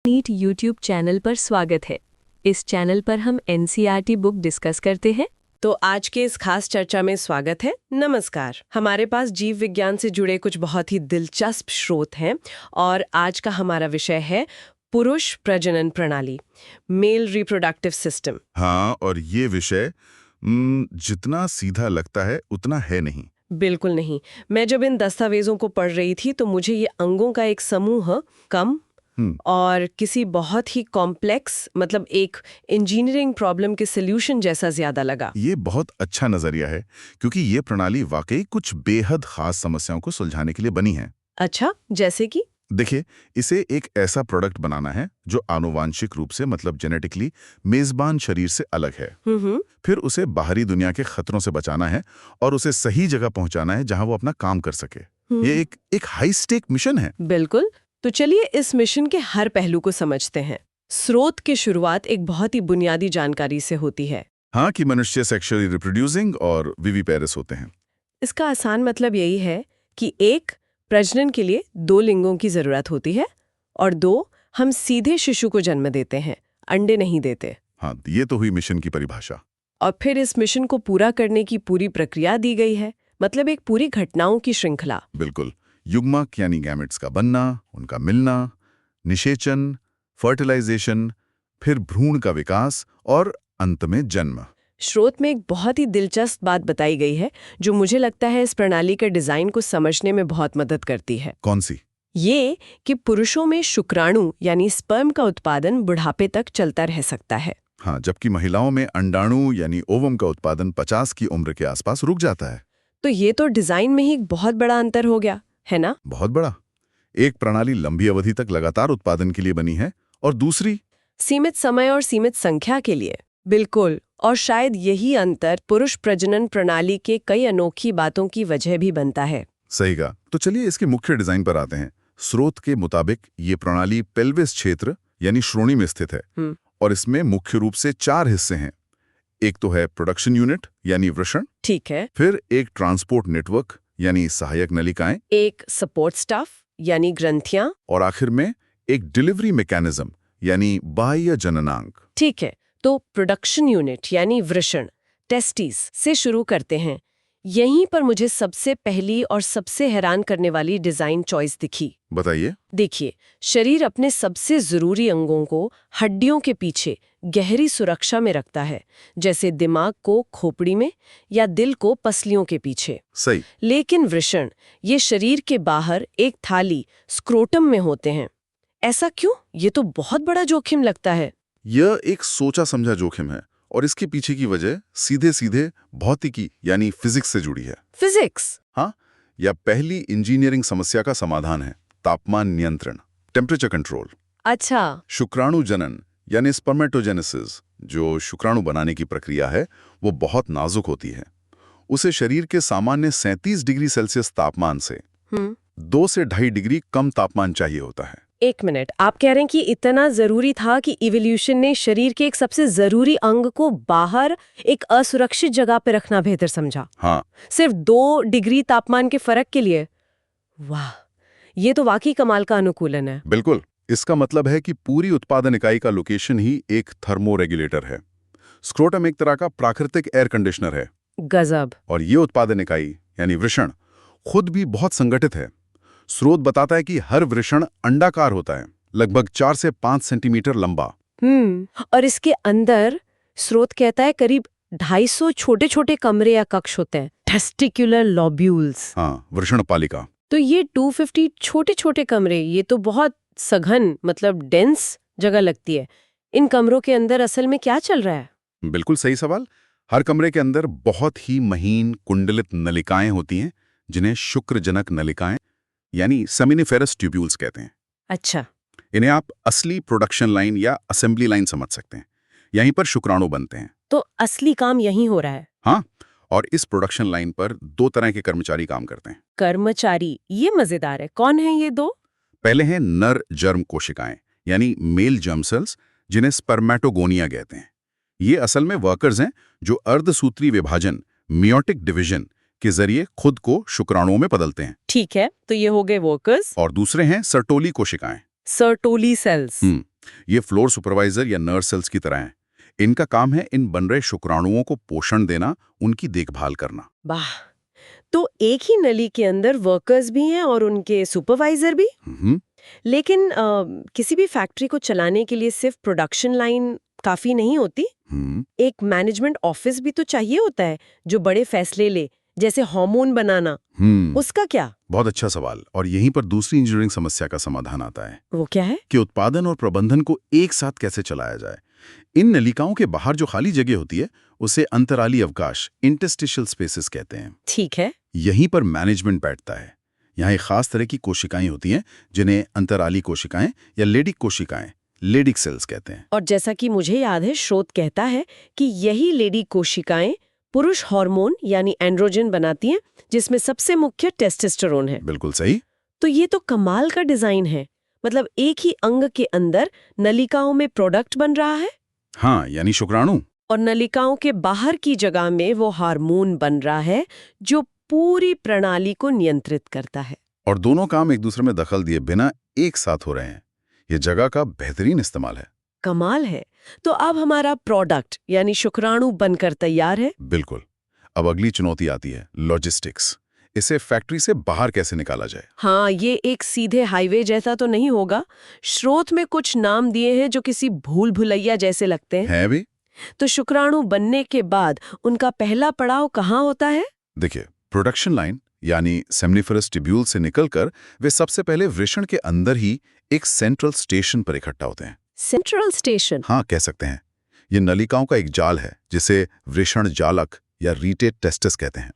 NEET YouTube channel पर स्वागत है। इस चैनल पर हम एनसीईआरटी बुक डिस्कस करते हैं। तो आज के इस खास चर्चा में स्वागत है। नमस्कार। हमारे पास जीव विज्ञान से जुड़े कुछ बहुत ही दिलचस्प स्रोत हैं और आज का हमारा विषय है पुरुष प्रजनन प्रणाली, मेल रिप्रोडक्टिव सिस्टम। हाँ, और ये विषय जितना सीधा लगता है उतना है नहीं। बिल्कुल नहीं। मैं जब इन दस्तावेजों को पढ़ रही थी तो मुझे ये अंगों का एक समूह कम और किसी बहुत ही कॉम्प्लेक्स, मतलब एक इंजीनियरिंग प्रॉब्लम के सॉल्यूशन जैसा ज्यादा लगा। ये बहुत अच्छा नजरिया है क्योंकि ये प्रणाली वाकई कुछ बेहद खास समस्याओं को सुलझाने के लिए बनी है। अच्छा, जैसे कि? देखिए, इसे एक ऐसा प्रोडक्ट बनाना है जो आनुवांशिक रूप से, मतलब जेनेटिकली, मेजबान शरीर से अलग है। फिर उसे बाहरी दुनिया के खतरों से बचाना है और उसे सही जगह पहुंचाना है जहां वो अपना काम कर सके। ये एक हाई स्टेक मिशन है। बिल्कुल। तो चलिए इस मिशन के हर पहलू को समझते हैं। स्रोत की शुरुआत एक बहुत ही बुनियादी जानकारी से होती है। हाँ, कि मनुष्य सेक्सुअली रिप्रोड्यूसिंग और विविपेरस होते हैं। इसका आसान मतलब यही है कि एक, प्रजनन के लिए 2 लिंगों की जरूरत होती है और 2, हम सीधे शिशु को जन्म देते हैं, अंडे नहीं देते। हाँ, ये तो हुई मिशन की परिभाषा। और फिर इस मिशन को पूरा करने की पूरी प्रक्रिया दी गई है, मतलब एक पूरी घटनाओं की श्रृंखला। बिल्कुल। युग्मक यानी गैमेट्स का बनना, उनका मिलना, निषेचन, फर्टिलाइजेशन, फिर भ्रूण का विकास और अंत में जन्म। स्रोत में एक बहुत ही दिलचस्प बात बताई गई है जो मुझे लगता है इस प्रणाली के डिजाइन को समझने में बहुत मदद करती है। कौन सी? ये कि पुरुषों में शुक्राणु यानी स्पर्म का उत्पादन बुढ़ापे तक चलता रह सकता है। हाँ, जबकि महिलाओं में अंडाणु यानी ओवम का उत्पादन 50 की उम्र के आसपास रुक जाता है। तो ये तो डिजाइन में ही एक बहुत बड़ा अंतर हो गया है ना? बहुत बड़ा। एक प्रणाली लंबी अवधि तक लगातार उत्पादन के लिए बनी है और दूसरी सीमित समय और सीमित संख्या के लिए। बिल्कुल। और शायद यही अंतर पुरुष प्रजनन प्रणाली के कई अनोखी बातों की वजह भी बनता है। सही कहा। तो चलिए इसके मुख्य डिजाइन पर आते हैं। स्रोत के मुताबिक ये प्रणाली पेल्विस क्षेत्र यानी श्रोणी में स्थित है और इसमें मुख्य रूप से 4 हिस्से हैं। एक तो है प्रोडक्शन यूनिट यानी वृषण। ठीक है। फिर एक ट्रांसपोर्ट नेटवर्क यानी सहायक नलिकाएं, एक सपोर्ट स्टाफ यानी ग्रंथियां, और आखिर में एक डिलीवरी मैकेनिज्म यानी बाह्य जननांग। ठीक है। तो प्रोडक्शन यूनिट यानी वृषण, टेस्टिस से शुरू करते हैं। यहीं पर मुझे सबसे पहली और सबसे हैरान करने वाली डिजाइन चॉइस दिखी। बताइए। देखिए, शरीर अपने सबसे जरूरी अंगों को हड्डियों के पीछे गहरी सुरक्षा में रखता है, जैसे दिमाग को खोपड़ी में या दिल को पसलियों के पीछे। सही। लेकिन वृषण ये शरीर के बाहर एक थाली, स्क्रोटम में होते हैं। ऐसा क्यों? ये तो बहुत बड़ा जोखिम लगता है। यह एक सोचा समझा जोखिम है और इसके पीछे की वजह सीधे सीधे भौतिकी यानी फिजिक्स से जुड़ी है। फिजिक्स? हाँ, यह पहली इंजीनियरिंग समस्या का समाधान है। तापमान नियंत्रण, टेम्परेचर कंट्रोल। अच्छा। शुक्राणु जनन यानी स्पर्मेटोजेनेसिस, जो शुक्राणु बनाने की प्रक्रिया है, वो बहुत नाजुक होती है। उसे शरीर के सामान्य 37 डिग्री सेल्सियस तापमान से 2 से 2.5 डिग्री कम तापमान चाहिए होता है। एक मिनट, आप कह रहे हैं कि इतना जरूरी था कि इवोल्यूशन ने शरीर के एक सबसे जरूरी अंग को बाहर एक असुरक्षित जगह पे रखना बेहतर समझा? हाँ। सिर्फ 2 डिग्री तापमान के फर्क के लिए? वाह, ये तो वाकई कमाल का अनुकूलन है। बिल्कुल। इसका मतलब है कि पूरी उत्पादन इकाई का लोकेशन ही एक थर्मोरेगुलेटर है। स्क्रोटम एक तरह का प्राकृतिक एयर कंडीशनर है। गजब। और ये उत्पादन इकाई यानी वृषण खुद भी बहुत संगठित है। स्रोत बताता है कि हर वृषण अंडाकार होता है, लगभग 4 से 5 सेंटीमीटर लंबा। और इसके अंदर स्रोत कहता है करीब 250 छोटे छोटे कमरे या कक्ष होते हैं, टेस्टिकुलर लॉब्यूल्स। हाँ, वृषण पालिका। तो ये 250 छोटे छोटे कमरे, ये तो बहुत सघन, मतलब डेंस जगह लगती है। इन कमरों के अंदर असल में क्या चल रहा है? बिल्कुल सही सवाल। हर कमरे के अंदर बहुत ही महीन कुंडलित नलिकाएं होती हैं, जिन्हें शुक्रजनक नलिकाएं यानी सेमिनिफेरस ट्यूब्यूल्स कहते हैं। अच्छा। इन्हें आप असली प्रोडक्शन लाइन या असेंबली लाइन समझ सकते हैं। यहीं पर शुक्राणु बनते हैं। तो असली काम यहीं हो रहा है? हाँ, और इस प्रोडक्शन लाइन पर 2 तरह के कर्मचारी काम करते हैं। कर्मचारी? ये मजेदार है। कौन है ये 2? पहले हैं नर जर्म कोशिकाएं यानी मेल जर्म सेल्स, जिन्हें स्पर्मेटोगोनिया कहते हैं। ये असल में वर्कर्स हैं जो अर्धसूत्री विभाजन, मियोटिक डिवीजन के जरिए खुद को शुक्राणुओं में बदलते हैं। ठीक है, तो ये हो गए वर्कर्स। और दूसरे हैं सर्टोली कोशिकाएं। Sertoli cells. ये फ्लोर सुपरवाइजर या नर्स सेल्स की तरह हैं। इनका काम है इन बन रहे शुक्राणुओं को पोषण देना, उनकी देखभाल करना। वाह, तो एक ही नली के अंदर वर्कर्स भी हैं और उनके सुपरवाइजर भी। लेकिन किसी भी फैक्ट्री को चलाने के लिए सिर्फ प्रोडक्शन लाइन काफी नहीं होती। एक मैनेजमेंट ऑफिस भी तो चाहिए होता है जो बड़े फैसले ले, जैसे हार्मोन बनाना। उसका क्या? बहुत अच्छा सवाल। और यहीं पर दूसरी इंजीनियरिंग समस्या का समाधान आता है। वो क्या है? कि उत्पादन और प्रबंधन को एक साथ कैसे चलाया जाए। इन नलिकाओं के बाहर जो खाली जगह होती है उसे अंतराली अवकाश, इंटरस्टिशियल स्पेसेस कहते हैं। ठीक है। यहीं पर मैनेजमेंट बैठता है। यहाँ एक खास तरह की कोशिकाएं होती हैं जिन्हें अंतराली कोशिकाएं या लेडिक कोशिकाएं, लेडिक सेल्स कहते हैं। और जैसा कि मुझे याद है, स्रोत कहता है कि यही लेडी कोशिकाएं पुरुष हार्मोन यानी एंड्रोजन बनाती हैं, जिसमें सबसे मुख्य टेस्टोस्टेरोन है। बिल्कुल सही। तो ये तो कमाल का डिजाइन है। मतलब एक ही अंग के अंदर नलिकाओं में प्रोडक्ट बन रहा है। हाँ, यानी शुक्राणु। और नलिकाओं के बाहर की जगह में वो हार्मोन बन रहा है जो पूरी प्रणाली को नियंत्रित करता है। और दोनों काम एक दूसरे में दखल दिए बिना एक साथ हो रहे हैं। ये जगह का बेहतरीन इस्तेमाल है। कमाल है। तो अब हमारा प्रोडक्ट यानी शुक्राणु बनकर तैयार है। बिल्कुल। अब अगली चुनौती आती है लॉजिस्टिक्स। इसे फैक्ट्री से बाहर कैसे निकाला जाए? हाँ, ये एक सीधे हाईवे जैसा तो नहीं होगा। स्रोत में कुछ नाम दिए हैं जो किसी भूल भुलैया जैसे लगते हैं। है भी। तो शुक्राणु बनने के बाद उनका पहला पड़ाव कहाँ होता है? देखिए, प्रोडक्शन लाइन यानी सेमनिफरस ट्यूब्यूल से निकलकर वे सबसे पहले वृषण के अंदर ही एक सेंट्रल स्टेशन पर इकट्ठा होते हैं। Central station? हाँ, कह सकते हैं। ये नलिकाओं का एक जाल है जिसे वृषण जालक या रीटेट टेस्टिस कहते हैं।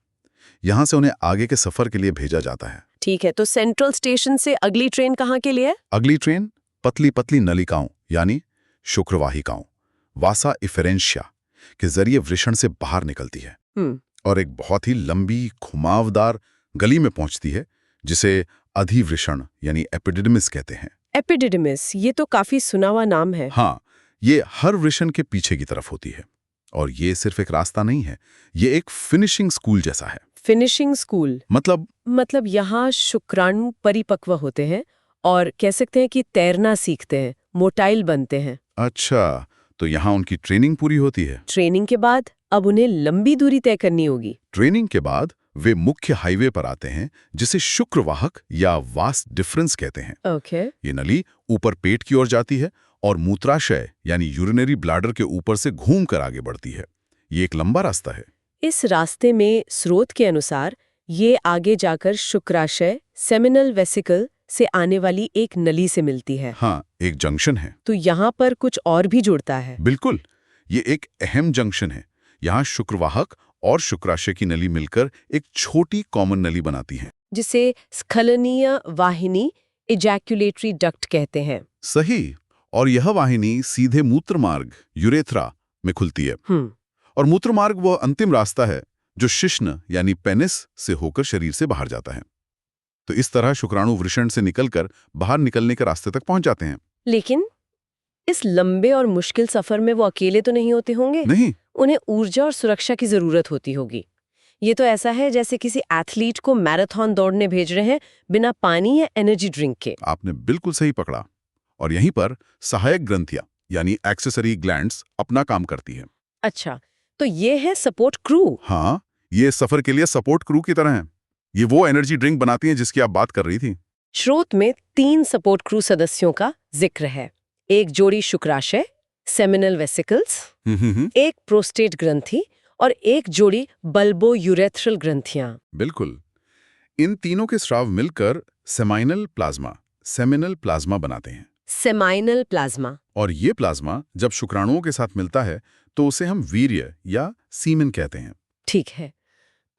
यहाँ से उन्हें आगे के सफर के लिए भेजा जाता है। ठीक है, तो सेंट्रल स्टेशन से अगली ट्रेन कहाँ के लिए? अगली ट्रेन पतली पतली नलिकाओं यानी शुक्रवाहिकाओं, वासा इफेरेंशिया के जरिए वृषण से बाहर निकलती है और एक बहुत ही लंबी घुमावदार गली में पहुंचती है जिसे अधिवृषण यानी एपिडिडमिस कहते हैं। एपिडिडमिस, ये तो काफी सुना हुआ नाम है। हाँ, ये हर वृषण के पीछे की तरफ होती है। और ये सिर्फ एक रास्ता नहीं है, ये एक फिनिशिंग स्कूल जैसा है। फिनिशिंग स्कूल मतलब यहाँ शुक्राणु परिपक्व होते हैं और कह सकते हैं कि तैरना सीखते हैं, मोटाइल बनते हैं। अच्छा, तो यहाँ उनकी ट्रेनिंग पूरी होती है। ट्रेनिंग के बाद अब उन्हें लंबी दूरी तय करनी होगी। ट्रेनिंग के बाद वे मुख्य हाईवे पर आते हैं जिसे शुक्रवाहक या वास डिफरेंस कहते हैं। ओके। ये नली ऊपर पेट की ओर जाती है और मूत्राशय यानी यूरिनरी ब्लैडर के ऊपर से घूमकर आगे बढ़ती है। ये एक लंबा रास्ता है। इस रास्ते में स्रोत के अनुसार ये आगे जाकर शुक्राशय सेमिनल वेसिकल से आने वाली एक नली से मिलती है। हाँ, एक जंक्शन है। तो यहाँ पर कुछ और भी जुड़ता है। बिल्कुल, ये एक अहम जंक्शन है। यहाँ शुक्रवाहक और शुक्राशय की नली मिलकर एक छोटी कॉमन नली बनाती है जिसे स्खलनीय वाहिनी इजैक्युलेटरी डक्ट कहते हैं। सही। और यह वाहिनी सीधे मूत्रमार्ग यूरेथ्रा में खुलती है। और मूत्रमार्ग वो अंतिम रास्ता है जो शिश्न यानी पेनिस से होकर शरीर से बाहर जाता है। तो इस तरह शुक्राणु वृषण से निकलकर बाहर निकलने के रास्ते तक पहुंच जाते हैं। लेकिन इस लंबे और मुश्किल सफर में वो अकेले तो नहीं होते होंगे? नहीं, उन्हें ऊर्जा और सुरक्षा की जरूरत होती होगी। ये तो ऐसा है जैसे किसी एथलीट को मैराथन दौड़ने भेज रहे हैं बिना पानी या एनर्जी ड्रिंक के। आपने बिल्कुल सही पकड़ा। और यहीं पर सहायक ग्रंथियां यानी एक्सेसरी ग्लैंड्स अपना काम करती है। अच्छा, तो ये है सपोर्ट क्रू। हाँ, ये सफर के लिए सपोर्ट क्रू की तरह है। ये वो एनर्जी ड्रिंक बनाती हैं जिसकी आप बात कर रही थी। स्रोत में 3 सपोर्ट क्रू सदस्यों का जिक्र है। एक जोड़ी शुक्राशय सेमिनल वेसिकल्स, एक प्रोस्टेट ग्रंथि और एक जोड़ी बल्बो यूरेथ्रल ग्रंथियां। बिल्कुल। इन तीनों के स्राव मिलकर सेमिनल प्लाज्मा बनाते हैं। Seminal plasma. और ये प्लाज्मा जब शुक्राणुओं के साथ मिलता है तो उसे हम वीर्य या सीमेन कहते हैं। ठीक है,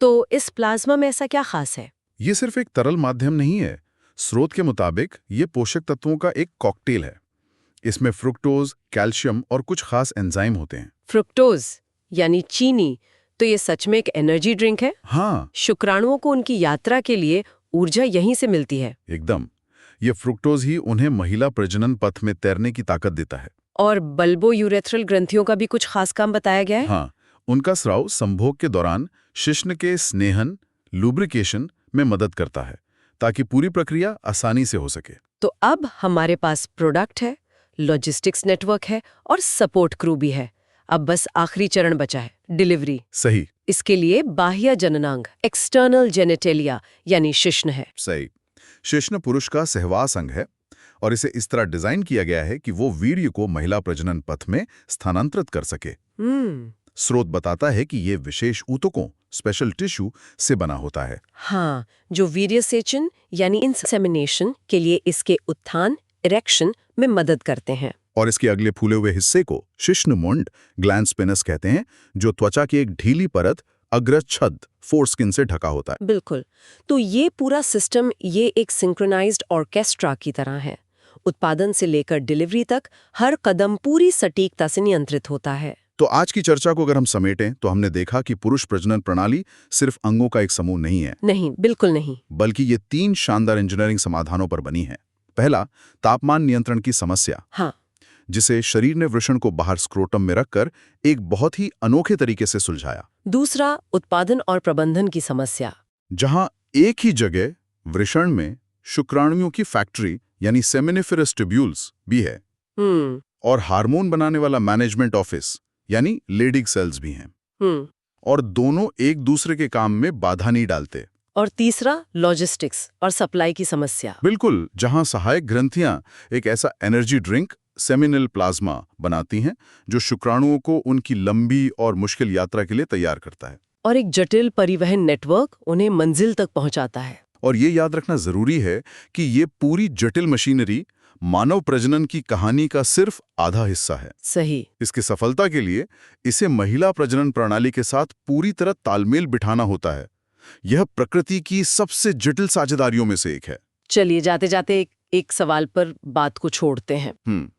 तो इस प्लाज्मा में ऐसा क्या खास है? ये सिर्फ एक तरल माध्यम नहीं है। स्रोत के मुताबिक ये पोषक तत्वों का एक कॉकटेल है। इसमें फ्रुक्टोज, कैल्शियम और कुछ खास एंजाइम होते हैं। फ्रुक्टोज यानी चीनी, तो ये सच में एक एनर्जी ड्रिंक है? हाँ, शुक्राणुओं को उनकी यात्रा के लिए ऊर्जा यहीं से मिलती है। एकदम। ये फ्रुक्टोज ही उन्हें महिला प्रजनन पथ में तैरने की ताकत देता है। और बल्बो यूरेथ्रल ग्रंथियों का भी कुछ खास काम बताया गया है? हाँ, उनका स्राव संभोग के दौरान शिश्न के स्नेहन, लुब्रिकेशन में मदद करता है ताकि पूरी प्रक्रिया आसानी से हो सके। तो अब हमारे पास प्रोडक्ट है, लॉजिस्टिक्स नेटवर्क है और सपोर्ट क्रू भी है। अब बस आखिरी चरण बचा है, डिलीवरी। सही। इसके लिए बाह्य जननांग, एक्सटर्नल जेनेटेलिया यानी शिश्न है। सही। शिश्न पुरुष का सहवास अंग है और इसे इस तरह डिजाइन किया गया है कि वो वीर्य को महिला प्रजनन पथ में स्थानांतरित कर सके। स्रोत बताता है कि ये विशेष ऊतकों, स्पेशल टिश्यू से बना होता है। हाँ, जो वीर्यसेचन यानी इंसेमिनेशन के लिए इसके उत्थान, इरेक्शन में मदद करते हैं। और इसके अगले फूले हुए हिस्से को शिश्नमुंड, ग्लैंड स्पिनस कहते हैं, जो त्वचा की एक ढीली परत अग्रछद, फोरस्किन से ढका होता है। बिल्कुल। तो ये पूरा सिस्टम ये एक सिंक्रोनाइज्ड ऑर्केस्ट्रा की तरह है। उत्पादन से लेकर डिलीवरी तक हर कदम पूरी सटीकता से नियंत्रित होता है। तो आज की चर्चा को अगर हम समेटें तो हमने देखा कि पुरुष प्रजनन प्रणाली सिर्फ अंगों का एक समूह नहीं है। नहीं, बिल्कुल नहीं। बल्कि ये 3 शानदार इंजीनियरिंग समाधानों पर बनी है। पहला, तापमान नियंत्रण की समस्या। हाँ, जिसे शरीर ने वृषण को बाहर स्क्रोटम में रखकर एक बहुत ही अनोखे तरीके से सुलझाया। दूसरा, उत्पादन और प्रबंधन की समस्या। जहां एक ही जगह वृषण में शुक्राणुओं की फैक्ट्री यानी सेमिनिफेरस ट्यूब्यूल्स भी है और हार्मोन बनाने वाला मैनेजमेंट ऑफिस यानी लेडिग सेल्स भी हैं। और दोनों एक दूसरे के काम में बाधा नहीं डालते। और तीसरा, लॉजिस्टिक्स और सप्लाई की समस्या। बिल्कुल, जहां सहायक ग्रंथियां एक ऐसा एनर्जी ड्रिंक सेमिनल प्लाज्मा बनाती हैं जो शुक्राणुओं को उनकी लंबी और मुश्किल यात्रा के लिए तैयार करता है। और एक जटिल परिवहन नेटवर्क उन्हें मंजिल तक पहुंचाता है। और ये याद रखना जरूरी है कि ये पूरी जटिल मशीनरी मानव प्रजनन की कहानी का सिर्फ आधा हिस्सा है। सही। इसकी सफलता के लिए इसे महिला प्रजनन प्रणाली के साथ पूरी तरह तालमेल बिठाना होता है। यह प्रकृति की सबसे जटिल साझेदारियों में से एक है। चलिए जाते जाते एक सवाल पर बात को छोड़ते हैं।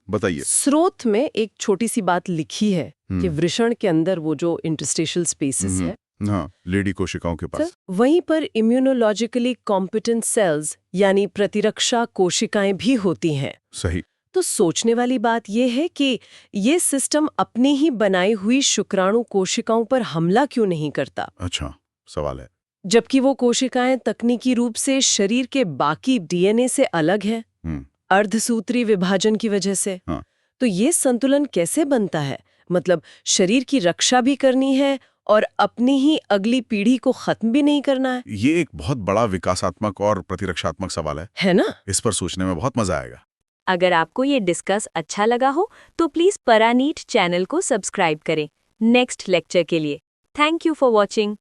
बताइए। स्रोत में एक छोटी सी बात लिखी है कि वृषण के अंदर वो जो इंटरस्टिशियल स्पेसेस है, हाँ, लेडी कोशिकाओं के पास, वहीं पर इम्यूनोलॉजिकली कॉम्पिटेंट सेल्स यानी प्रतिरक्षा कोशिकाएं भी होती हैं। सही। तो सोचने वाली बात यह है कि ये सिस्टम अपनी ही बनाई हुई शुक्राणु कोशिकाओं पर हमला क्यों नहीं करता? अच्छा सवाल है। जबकि वो कोशिकाएं तकनीकी रूप से शरीर के बाकी डीएनए से अलग है, अर्धसूत्री विभाजन की वजह से। हाँ। तो ये संतुलन कैसे बनता है? मतलब शरीर की रक्षा भी करनी है और अपनी ही अगली पीढ़ी को खत्म भी नहीं करना है। ये एक बहुत बड़ा विकासात्मक और प्रतिरक्षात्मक सवाल है ना? इस पर सोचने में बहुत मजा आएगा। अगर आपको ये डिस्कस अच्छा लगा हो तो प्लीज परानीट चैनल को सब्सक्राइब करें नेक्स्ट लेक्चर के लिए। Thank you for watching.